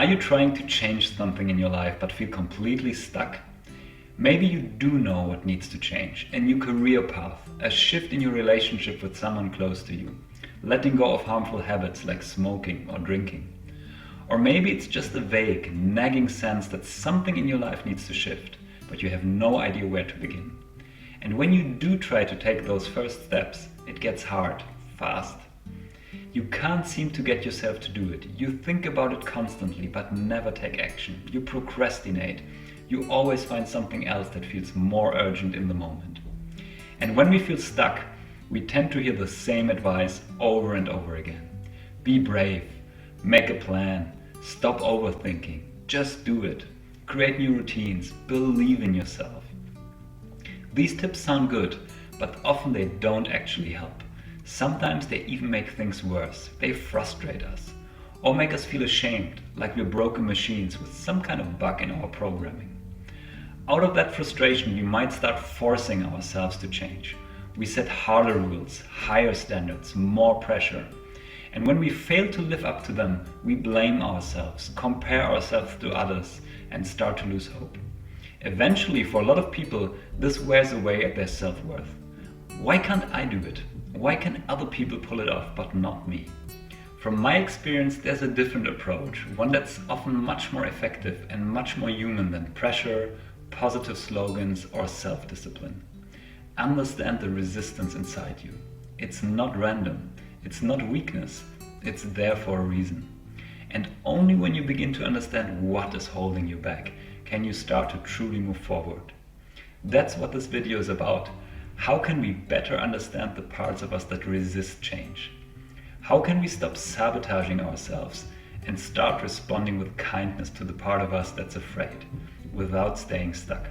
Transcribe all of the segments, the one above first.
Are you trying to change something in your life but feel completely stuck? Maybe you do know what needs to change: a new career path, a shift in your relationship with someone close to you, letting go of harmful habits like smoking or drinking. Or maybe it's just a vague, nagging sense that something in your life needs to shift, but you have no idea where to begin. And when you do try to take those first steps, it gets hard, fast. You can't seem to get yourself to do it. You think about it constantly, but never take action. You procrastinate. You always find something else that feels more urgent in the moment. And when we feel stuck, we tend to hear the same advice over and over again. Be brave. Make a plan. Stop overthinking. Just do it. Create new routines. Believe in yourself. These tips sound good, but often they don't actually help. Sometimes they even make things worse. They frustrate us or make us feel ashamed, like we're broken machines with some kind of bug in our programming. Out of that frustration, we might start forcing ourselves to change. We set harder rules, higher standards, more pressure. And when we fail to live up to them, we blame ourselves, compare ourselves to others, and start to lose hope. Eventually, for a lot of people, this wears away at their self-worth. Why can't I do it? Why can other people pull it off, but not me? From my experience, there's a different approach, one that's often much more effective and much more human than pressure, positive slogans, or self-discipline. Understand the resistance inside you. It's not random. It's not weakness. It's there for a reason. And only when you begin to understand what is holding you back, can you start to truly move forward. That's what this video is about. How can we better understand the parts of us that resist change? How can we stop sabotaging ourselves and start responding with kindness to the part of us that's afraid, without staying stuck?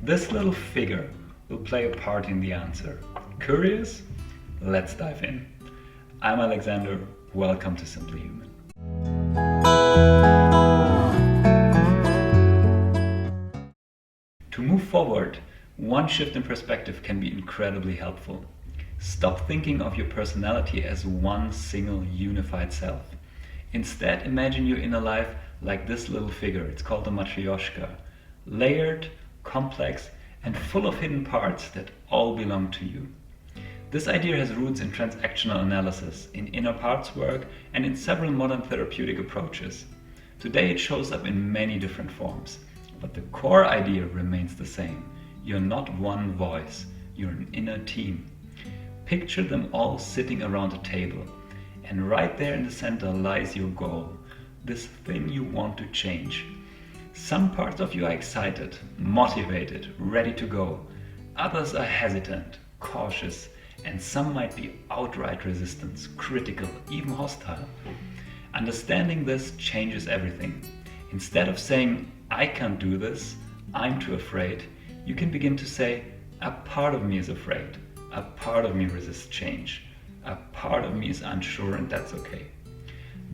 This little figure will play a part in the answer. Curious? Let's dive in. I'm Alexander. Welcome to Simply Human. To move forward, one shift in perspective can be incredibly helpful. Stop thinking of your personality as one single unified self. Instead, imagine your inner life like this little figure. It's called a matryoshka. Layered, complex, and full of hidden parts that all belong to you. This idea has roots in transactional analysis, in inner parts work, and in several modern therapeutic approaches. Today it shows up in many different forms, but the core idea remains the same. You're not one voice, you're an inner team. Picture them all sitting around a table, and right there in the center lies your goal, this thing you want to change. Some parts of you are excited, motivated, ready to go. Others are hesitant, cautious, and some might be outright resistant, critical, even hostile. Understanding this changes everything. Instead of saying, I can't do this, I'm too afraid, you can begin to say, a part of me is afraid, a part of me resists change, a part of me is unsure, and that's okay.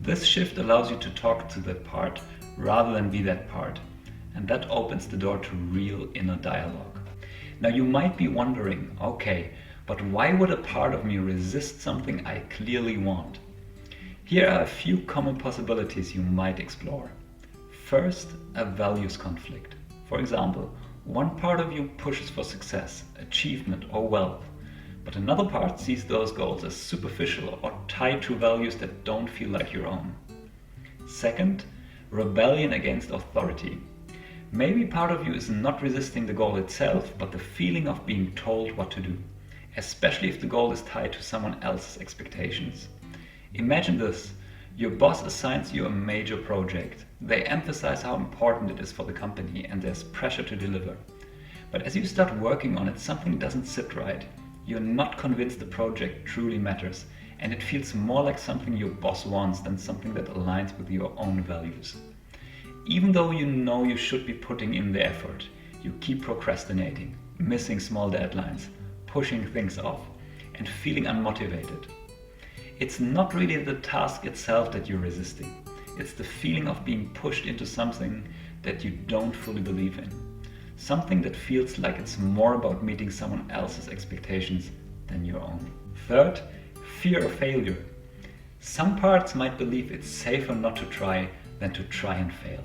This shift allows you to talk to that part rather than be that part, and that opens the door to real inner dialogue. Now you might be wondering, okay, but why would a part of me resist something I clearly want? Here are a few common possibilities you might explore. First, a values conflict. For example, one part of you pushes for success, achievement, or wealth, but another part sees those goals as superficial or tied to values that don't feel like your own. Second, rebellion against authority. Maybe part of you is not resisting the goal itself, but the feeling of being told what to do, especially if the goal is tied to someone else's expectations. Imagine this. Your boss assigns you a major project. They emphasize how important it is for the company, and there's pressure to deliver. But as you start working on it, something doesn't sit right. You're not convinced the project truly matters, and it feels more like something your boss wants than something that aligns with your own values. Even though you know you should be putting in the effort, you keep procrastinating, missing small deadlines, pushing things off, and feeling unmotivated. It's not really the task itself that you're resisting. It's the feeling of being pushed into something that you don't fully believe in. Something that feels like it's more about meeting someone else's expectations than your own. Third, fear of failure. Some parts might believe it's safer not to try, than to try and fail.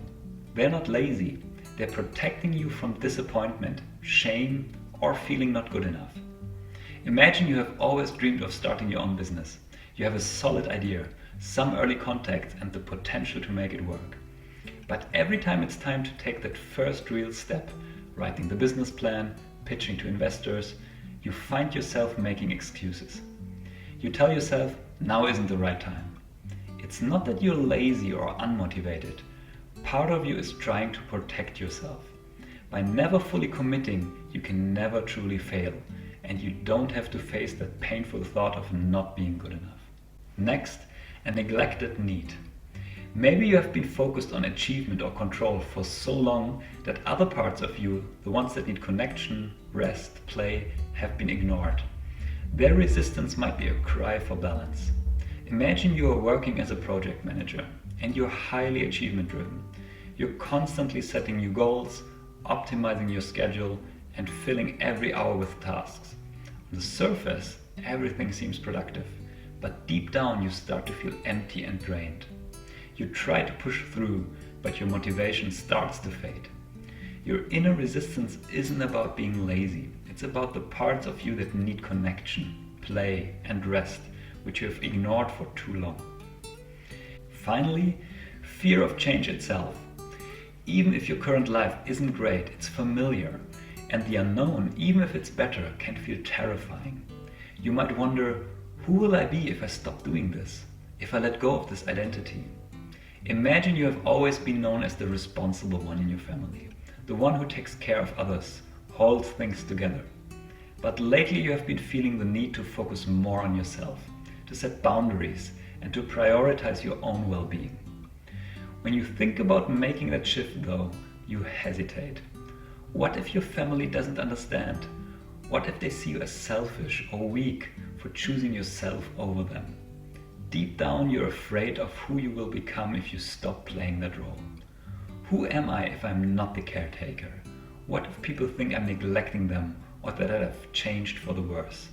They're not lazy. They're protecting you from disappointment, shame, or feeling not good enough. Imagine you have always dreamed of starting your own business. You have a solid idea, some early contacts, and the potential to make it work. But every time it's time to take that first real step, writing the business plan, pitching to investors, you find yourself making excuses. You tell yourself, now isn't the right time. It's not that you're lazy or unmotivated. Part of you is trying to protect yourself. By never fully committing, you can never truly fail, and you don't have to face that painful thought of not being good enough. Next, a neglected need. Maybe you have been focused on achievement or control for so long that other parts of you, the ones that need connection, rest, play, have been ignored. Their resistance might be a cry for balance. Imagine you are working as a project manager and you're highly achievement driven. You're constantly setting new goals, optimizing your schedule, and filling every hour with tasks. On the surface, everything seems productive, but deep down you start to feel empty and drained. You try to push through, but your motivation starts to fade. Your inner resistance isn't about being lazy. It's about the parts of you that need connection, play, and rest, which you have ignored for too long. Finally, fear of change itself. Even if your current life isn't great, it's familiar, and the unknown, even if it's better, can feel terrifying. You might wonder, who will I be if I stop doing this? If I let go of this identity? Imagine you have always been known as the responsible one in your family, the one who takes care of others, holds things together. But lately you have been feeling the need to focus more on yourself, to set boundaries, and to prioritize your own well-being. When you think about making that shift though, you hesitate. What if your family doesn't understand? What if they see you as selfish or weak for choosing yourself over them? Deep down you're afraid of who you will become if you stop playing that role. Who am I if I'm not the caretaker? What if people think I'm neglecting them or that I've changed for the worse?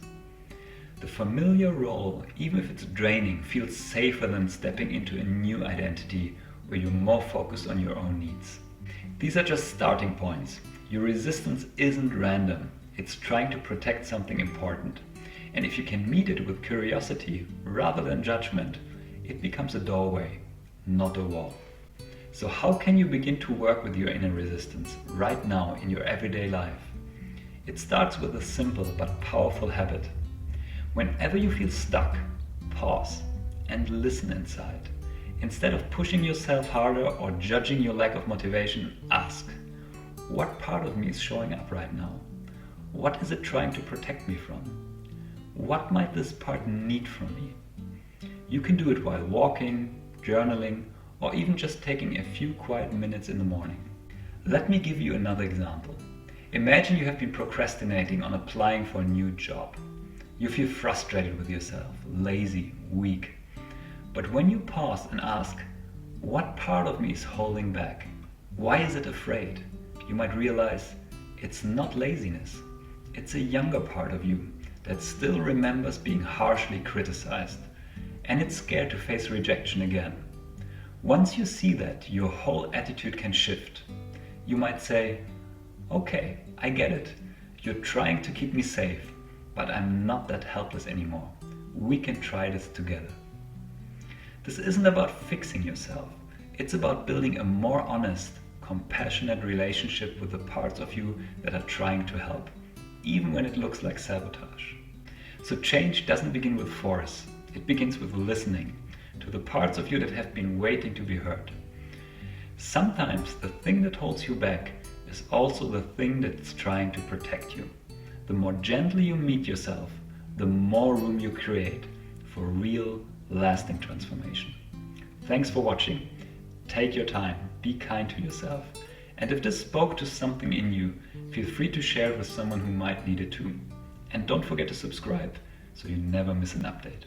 The familiar role, even if it's draining, feels safer than stepping into a new identity where you're more focused on your own needs. These are just starting points. Your resistance isn't random. It's trying to protect something important. And if you can meet it with curiosity rather than judgment, it becomes a doorway, not a wall. So how can you begin to work with your inner resistance right now in your everyday life? It starts with a simple but powerful habit. Whenever you feel stuck, pause and listen inside. Instead of pushing yourself harder or judging your lack of motivation, ask, what part of me is showing up right now? What is it trying to protect me from? What might this part need from me? You can do it while walking, journaling, or even just taking a few quiet minutes in the morning. Let me give you another example. Imagine you have been procrastinating on applying for a new job. You feel frustrated with yourself, lazy, weak. But when you pause and ask, what part of me is holding back? Why is it afraid? You might realize it's not laziness. It's a younger part of you that still remembers being harshly criticized, and it's scared to face rejection again. Once you see that, your whole attitude can shift. You might say, okay, I get it. You're trying to keep me safe, but I'm not that helpless anymore. We can try this together. This isn't about fixing yourself. It's about building a more honest, compassionate relationship with the parts of you that are trying to help, even when it looks like sabotage. So change doesn't begin with force. It begins with listening to the parts of you that have been waiting to be heard. Sometimes the thing that holds you back is also the thing that's trying to protect you. The more gently you meet yourself, the more room you create for real, lasting transformation. Thanks for watching. Take your time, be kind to yourself, and if this spoke to something in you, feel free to share it with someone who might need it too. And don't forget to subscribe so you never miss an update.